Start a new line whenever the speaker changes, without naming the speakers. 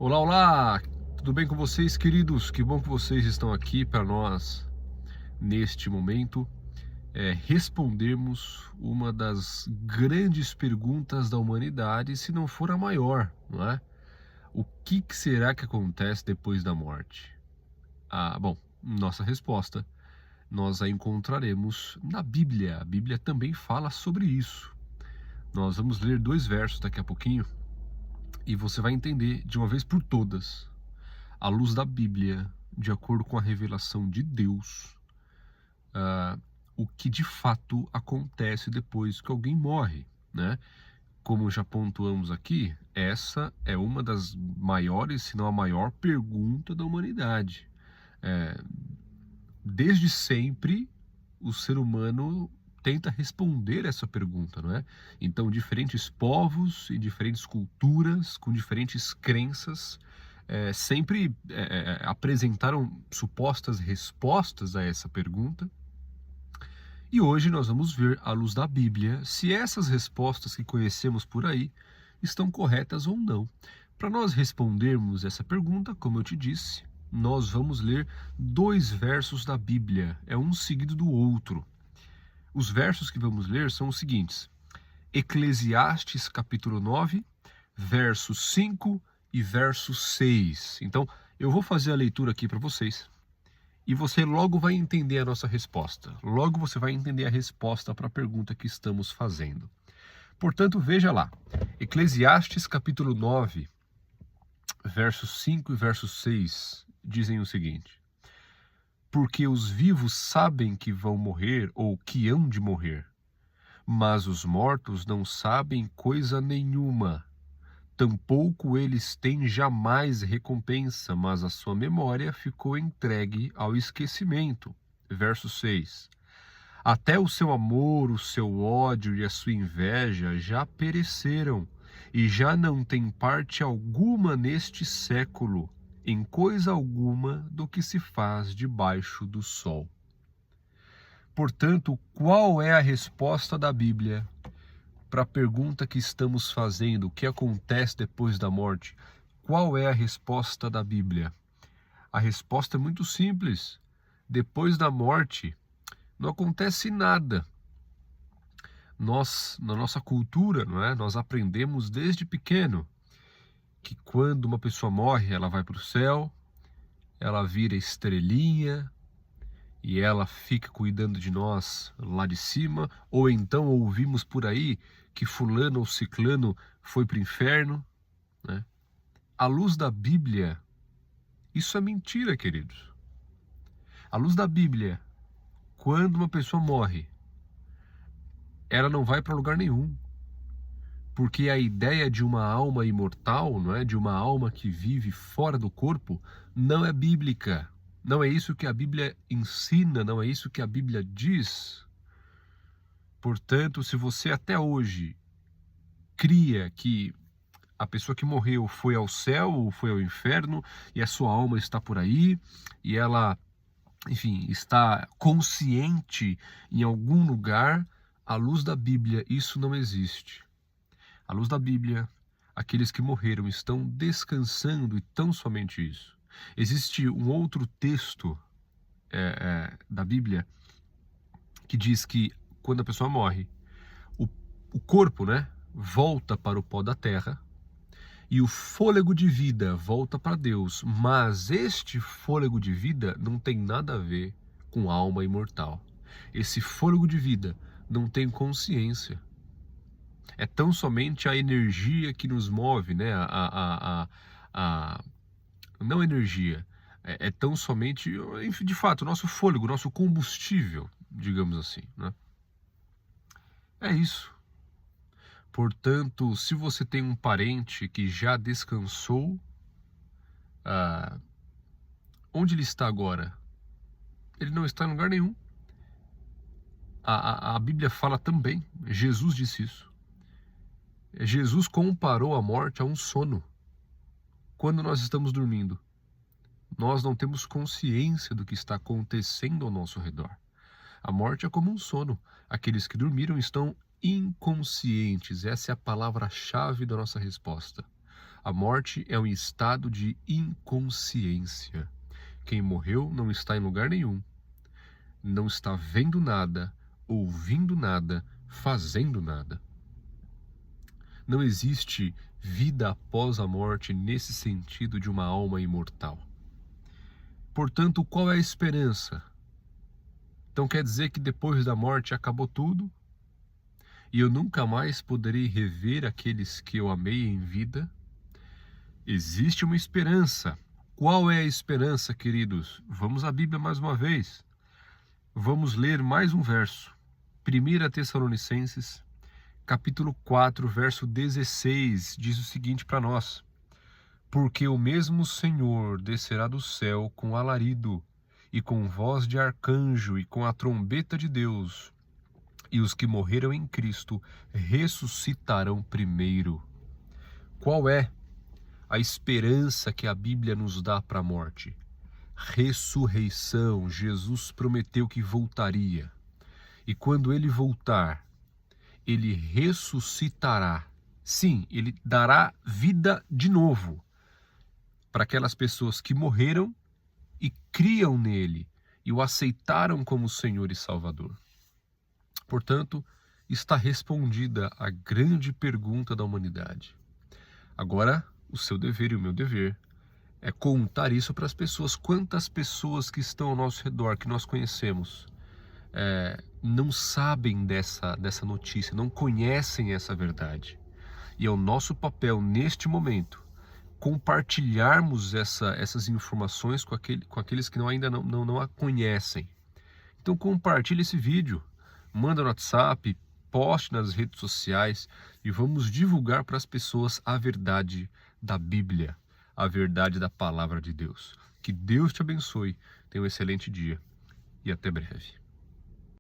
Olá, olá! Tudo bem com vocês, queridos? Que bom que vocês estão aqui para nós, neste momento, respondermos uma das grandes perguntas da humanidade, se não for a maior, não é? O que será que acontece depois da morte? Bom, nossa resposta nós a encontraremos na Bíblia. A Bíblia também fala sobre isso. Nós vamos ler 2 versos daqui a pouquinho e você vai entender de uma vez por todas, à luz da Bíblia, de acordo com a revelação de Deus, o que de fato acontece depois que alguém morre, né? Como já pontuamos aqui, essa é uma das maiores, se não a maior pergunta da humanidade. Desde sempre, o ser humano tenta responder essa pergunta, não é? Então, diferentes povos e diferentes culturas, com diferentes crenças, sempre apresentaram supostas respostas a essa pergunta. E hoje nós vamos ver, à luz da Bíblia, se essas respostas que conhecemos por aí estão corretas ou não. Para nós respondermos essa pergunta, como eu te disse, nós vamos ler 2 versos da Bíblia, é um seguido do outro. Os versos que vamos ler são os seguintes: Eclesiastes capítulo 9, verso 5 e verso 6. Então, eu vou fazer a leitura aqui para vocês e você logo vai entender a nossa resposta. Logo você vai entender a resposta para a pergunta que estamos fazendo. Portanto, veja lá. Eclesiastes capítulo 9, versos 5 e verso 6 dizem o seguinte: Porque os vivos sabem que vão morrer ou que hão de morrer, mas os mortos não sabem coisa nenhuma. Tampouco eles têm jamais recompensa, mas a sua memória ficou entregue ao esquecimento. Verso 6. Até o seu amor, o seu ódio e a sua inveja já pereceram, e já não tem parte alguma neste século, em coisa alguma do que se faz debaixo do sol. Portanto, qual é a resposta da Bíblia para a pergunta que estamos fazendo, o que acontece depois da morte? Qual é a resposta da Bíblia? A resposta é muito simples. Depois da morte, não acontece nada. Nós, na nossa cultura, não é? Nós aprendemos desde pequeno que quando uma pessoa morre, ela vai para o céu, ela vira estrelinha, e ela fica cuidando de nós lá de cima, ou então ouvimos por aí que fulano ou ciclano foi para o inferno, né? À luz da Bíblia, isso é mentira, queridos. À luz da Bíblia, quando uma pessoa morre, ela não vai para lugar nenhum, porque a ideia de uma alma imortal, não é, de uma alma que vive fora do corpo, não é bíblica. Não é isso que a Bíblia ensina, não é isso que a Bíblia diz. Portanto, se você até hoje cria que a pessoa que morreu foi ao céu ou foi ao inferno e a sua alma está por aí e ela, enfim, está consciente em algum lugar, à luz da Bíblia, isso não existe. À luz da Bíblia, aqueles que morreram estão descansando e tão somente isso. Existe um outro texto da Bíblia que diz que quando a pessoa morre, o, o corpo, né, volta para o pó da terra e o fôlego de vida volta para Deus, mas este fôlego de vida não tem nada a ver com alma imortal. Esse fôlego de vida não tem consciência. É tão somente a energia que nos move, né? Não energia, é tão somente, enfim, de fato, o nosso fôlego, o nosso combustível, digamos assim, né? É isso. Portanto, se você tem um parente que já descansou, onde ele está agora? Ele não está em lugar nenhum. A Bíblia fala também, Jesus disse isso. Jesus comparou a morte a um sono. Quando nós estamos dormindo, nós não temos consciência do que está acontecendo ao nosso redor. A morte é como um sono. Aqueles que dormiram estão inconscientes. Essa é a palavra-chave da nossa resposta. A morte é um estado de inconsciência. Quem morreu não está em lugar nenhum, não está vendo nada, ouvindo nada, fazendo nada. Não existe vida após a morte nesse sentido de uma alma imortal. Portanto, qual é a esperança? Então quer dizer que depois da morte acabou tudo? E eu nunca mais poderei rever aqueles que eu amei em vida? Existe uma esperança. Qual é a esperança, queridos? Vamos à Bíblia mais uma vez. Vamos ler mais um verso. 1 Tessalonicenses, capítulo 4, verso 16, diz o seguinte para nós: porque o mesmo Senhor descerá do céu com alarido, e com voz de arcanjo, e com a trombeta de Deus, e os que morreram em Cristo ressuscitarão primeiro. Qual é a esperança que a Bíblia nos dá para a morte? Ressurreição. Jesus prometeu que voltaria. E quando ele voltar, ele ressuscitará. Sim, ele dará vida de novo para aquelas pessoas que morreram e criam nele e o aceitaram como Senhor e Salvador. Portanto, está respondida a grande pergunta da humanidade. Agora, o seu dever e o meu dever é contar isso para as pessoas. Quantas pessoas que estão ao nosso redor, que nós conhecemos, não sabem dessa notícia, não conhecem essa verdade. E é o nosso papel neste momento compartilharmos essas informações com aqueles que ainda não a conhecem. Então compartilhe esse vídeo, manda no WhatsApp, poste nas redes sociais e vamos divulgar para as pessoas a verdade da Bíblia, a verdade da palavra de Deus. Que Deus te abençoe, tenha um excelente dia e até breve.